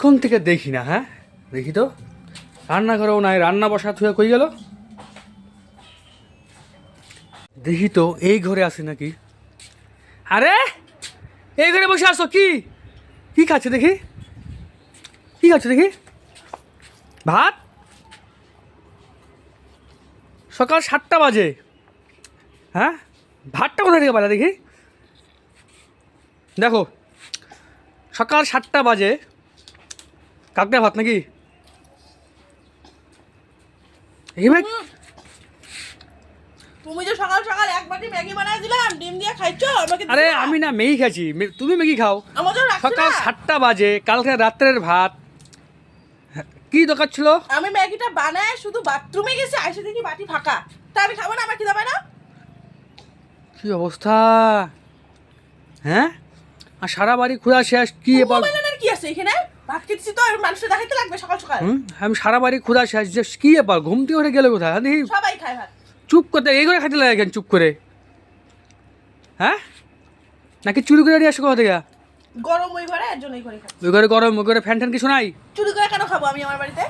অনেকক্ষণ থেকে দেখি না। হ্যাঁ দেখি তো, রান্নাঘরেও নাই, রান্না বসা থুয়ে কই গেল? দেখি তো এই ঘরে আছে নাকি। আরে এই ঘরে বসে আসো, কি কি খাচ্ছে দেখি, কি খাচ্ছে দেখি? ভাত? সকাল 7টা বাজে। হ্যাঁ ভাতটা কোথায় থেকে পালা দেখি? দেখো সকাল 7টা বাজে, কাকড়া ভাত নাকি? এবার তুমি যে সকাল সকাল এক বাটি ম্যাগি বানাই দিলাম, ডিম দিয়ে খাইছো আমাকে? আরে আমি না ম্যাগি খাচ্ছি, তুমি ম্যাগি খাও। আমার জন্য রাখছো সকাল না? 7টা বাজে, কালকে রাত্রের ভাত। কি দরকার ছিল? আমি ম্যাগিটা বানায় শুধু বাথরুমে গেছি, আইসে দেখি বাটি ফাঁকা। তা আমি খাবো না? আমার কি যাবে না? কি অবস্থা! হ্যাঁ আর সারা বাড়ি খোঁজা শেষ, কি এবার? মোবাইলের কি আছে এখানে? ভাত খেতেছি তো, মানুষের দেখাইতে লাগবে সকাল সকাল। আমি সারা বাড়ি খোঁজা শেষ, যে কি এবার ঘুম থেকে উঠে গেলে কোথায়? হ্যাঁ দেখি সবাই খায় ভাত। চুপ করতে, এই করে খাইতে লাগে কেন চুপ করে? হ্যাঁ নাকি চুরি করে নিয়ে আসো কোথা থেকে? গরম ওই ঘরে, এর জন্য এই ঘরে খাই। ওই ঘরে গরম, ওই ঘরে ফ্যান ট্যান কিছু নাই? চুরি করে কেন খাবো আমি আমার বাড়িতে?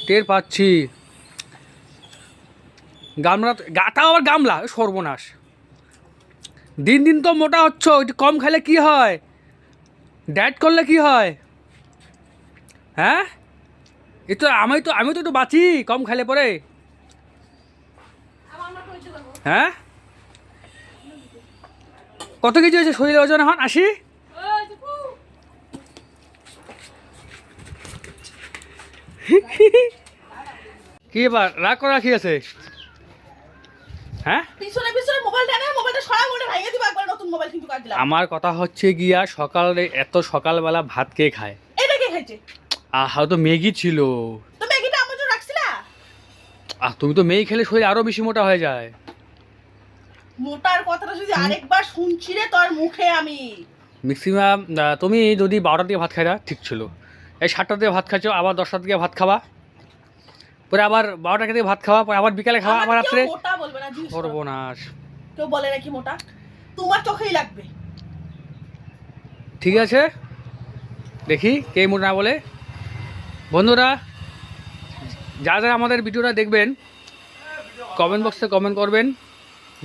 টের পাচ্ছি। গামলা, গাটাও আবার গামলা, সর্বনাশ। দিন দিন তো মোটা হচ্ছ, একটু কম খেলে কি হয়? ডায়েট করলে কি হয়? হ্যাঁ এই তো আমি তো একটু বাঁচি কম খেলে পরে। হ্যাঁ কত কেজি হয়েছে শরীরের ওজন এখন? 80? কি এবার রাগ করা কি আছে? হ্যাঁ পিছনে পিছনে মোবাইলটা না, মোবাইলটা সরা, মোবাইলটা ভাঙিয়ে দিব একবার, নতুন মোবাইল কিন্তু কাট দিলাম। আমার কথা হচ্ছে গিয়া, সকালে এত সকালবেলা ভাত কে খায়? এটা কে খাইছে? হয়তো ম্যাগি ছিল। তো ম্যাগিটা আমার জন্য রাখছিলা? তুমি তো ম্যাগি খেলে শরীর আরো বেশি মোটা হয়ে যায়। মোটার কথাটা যদি আরেকবার শুনছি রে তোর মুখে আমি। ম্যাক্সিমাম তুমি যদি 12টার দিকে ভাত খাইরা ঠিক ছিল, এই 7টার দিকে ভাত খাচ্ছ, আবার 10টার দিকে ভাত খাবা, পরে আবার 12টার দিকে ভাত খাওয়া, পরে আবার বিকালে খাওয়া, আবার আমার রাত্রে। কেউ মোটা বলবে না, জিজ্ঞেস করো। সর্বনাশ। কেউ বলে নাকি মোটা? তোমার চোখেই লাগবে। ঠিক আছে দেখি কে মোটা না বলে। বন্ধুরা যারা আমাদের ভিডিওটা দেখবেন, কমেন্ট বক্সে কমেন্ট করবেন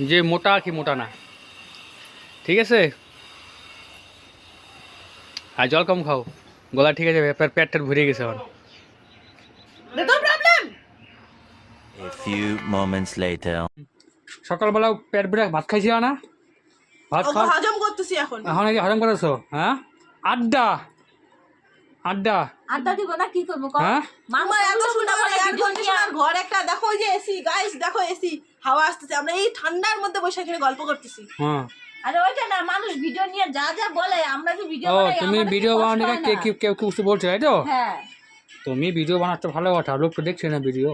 যে মোটা কি মোটা না, ঠিক আছে? আর জল কম খাও, গলা ঠিক আছে, পেট টেট ভরে গেছে আমার। তো problem. A few moments later. সকালবেলা পেট ভরে ভাত খাইছিল না? ভাত খাও, হজম করতেছি এখন। এখন নাকি হজম করেছো? হ্যাঁ আড্ডা আড্ডা আড্ডা দিব না, কি করবো কও? হ্যাঁ আমার এত সুন্দর এয়ার কন্ডিশনার ঘর একটা, দেখো ওই যে এসি, গাইস দেখো এসি, হাওয়া আসতেছে, আমরা এই ঠান্ডার মধ্যে বসে এখানে গল্প করতেছি। হ্যাঁ আরে ওইটা না, মানুষ ভিডিও নিয়ে যা যা বলে, আমরা যে ভিডিও ও বানাই, তুমি আমাদের কি ভিডিও কষ্ট বানানো হয় না? কেউ কিছু বলছো তাই তো? হ্যাঁ তুমি ভিডিও বানাচ্ছ ভালো কথা, লোক তো দেখছে না ভিডিও।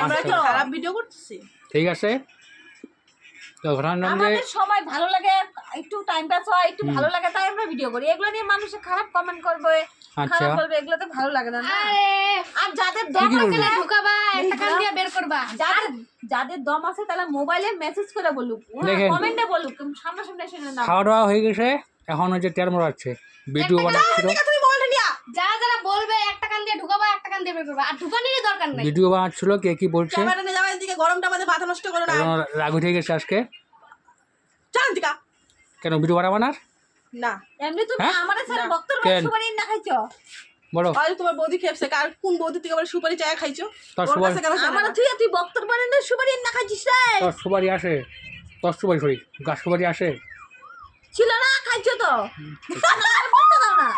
আমরা দেখছো কি তো? খারাপ ভিডিও করতেছি? ঠিক আছে তো ঘটনার নাম যে আমাদের সময় ভালো লাগে, একটু টাইম পাস হয়, একটু ভালো লাগে, তাই আমরা ভিডিও করি। এগুলো নিয়ে মানুষে খারাপ কমেন্ট করবে, আচ্ছা। খারাপ বলবে, এগুলো তো ভালো লাগে না না? আর যাদের দম কি আছে বলবো? ঢুকাবা, একটা কান দিয়ে বের করবা। যাদের দম আছে তাহলে মোবাইলে মেসেজ করে বলুক, দেখেন। কমেন্টে বলুক, সামনাসামনি এসে না। খাওয়া দাওয়া হয়ে গেছে, এখন হচ্ছে তেল মরাচ্ছে, ভিডিও বানাচ্ছিল, ঠিক আছে, তুমি মোবাইলটা নিয়া। যারা যারা বলবে একটা কান দিয়ে ঢুকাবা, একটা কান দিয়ে বের করবা, আর ঢুকানোরই দরকার নাই। ভিডিও বানাচ্ছিল, কে কি বলছে। ক্যামেরা নিয়ে যাবেন দিকে, গরমটা আমাদের মাথা নষ্ট করো না। এখন রাগ উঠে গেছে আজকে। জান দিকা কেন ভিডিও বানাবো না? না, এমনি তুমি হ্যাঁ? আমাদের সাথে না। বক্তব্য কেন? সুপারি না খাইছো? বলো আজ তোমার বৌদি খেপছে, কার কোন বৌদি থেকে আবার সুপারি চায় খাইছো? তোর ওর সুপারি, কাছে কেন জানো আমার না? তুই বক্তব্য না সুপারি না খাইছিস রে? তোর সুপারি আসে, তোর সুপারি সরি গাছ সুপারি আসে। ছিল না, খাইছো তো। আমার বলতে দাও না।